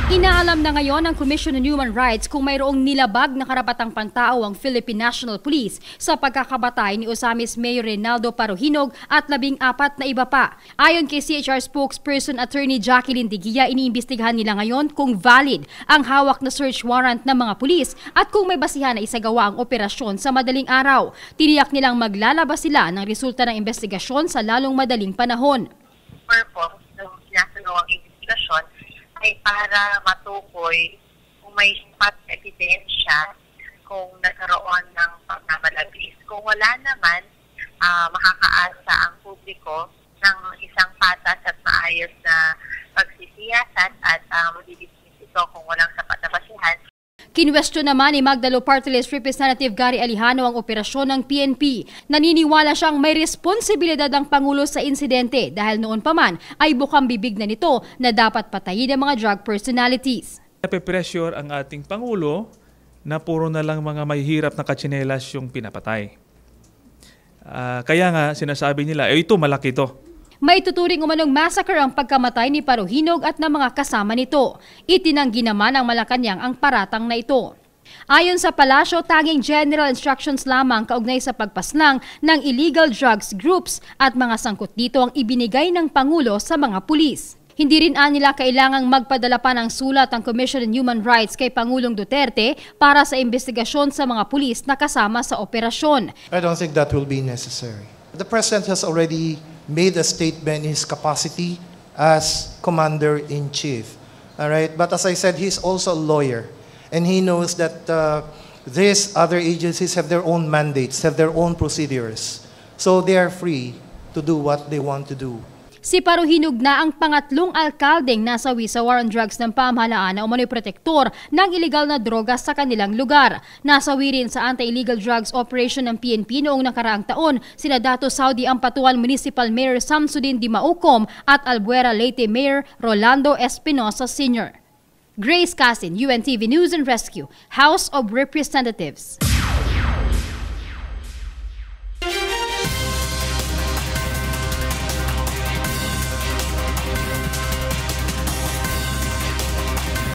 Inaalam na ngayon ng Commission on Human Rights kung mayroong nilabag na karapatang pantao ang Philippine National Police sa pagkakabatay ni Osamis Mayor Reynaldo Paruhinog at 14 na iba pa. Ayon kay CHR spokesperson Attorney Jacqueline Digia, iniimbestigahan nila ngayon kung valid ang hawak na search warrant ng mga pulis at kung may basihan na isagawa ang operasyon sa madaling araw. Tiniyak nilang maglalabas sila ng resulta ng investigasyon sa lalong madaling panahon. Purpose ng sinasagawang investigasyon ay para matukoy kung may sapat ebidensya kung nagkaroon ng pagmamalabis. Kung wala naman, makakaasa ang publiko ng isang patas at maayos na pagsisiyasat at madidismiss ito kung walang sapat na basihan. Kinwestiyon naman ni Magdalo Party List Representative Gary Alejano ang operasyon ng PNP. Naniniwala siyang may responsibilidad ang Pangulo sa insidente dahil noon pa man ay bukang bibig na nito na dapat patayin ang mga drug personalities. Nape-pressure ang ating Pangulo na puro na lang mga may hirap na katsinelas yung pinapatay. Kaya nga sinasabi nila, ito malaki to. May tuturing umanong massacre ang pagkamatay ni Paruhinog at ng mga kasama nito. Itinanggi naman ng Malacanang ang paratang na ito. Ayon sa palasyo, tanging general instructions lamang kaugnay sa pagpaslang ng illegal drugs groups at mga sangkot dito ang ibinigay ng Pangulo sa mga pulis. Hindi rin nila kailangang magpadala pa ng sulat ang Commission on Human Rights kay Pangulong Duterte para sa investigasyon sa mga pulis na kasama sa operasyon. I don't think that will be necessary. The President has already made a statement in his capacity as Commander-in-Chief. All right? But as I said, he's also a lawyer. And he knows that these other agencies have their own mandates, have their own procedures. So they are free to do what they want to do. Si Paruhinog na ang pangatlong alkaldeng nasawi sa war on drugs ng pamahalaan na umano'y protektor ng ilegal na droga sa kanilang lugar. Nasawi rin sa anti-illegal drugs operation ng PNP noong nakaraang taon sina Dato Saudi Ampatuan Municipal Mayor Samsudin Dimaucom at Albuera Leyte Mayor Rolando Espinosa Sr. Grace Casin, UNTV News and Rescue, House of Representatives.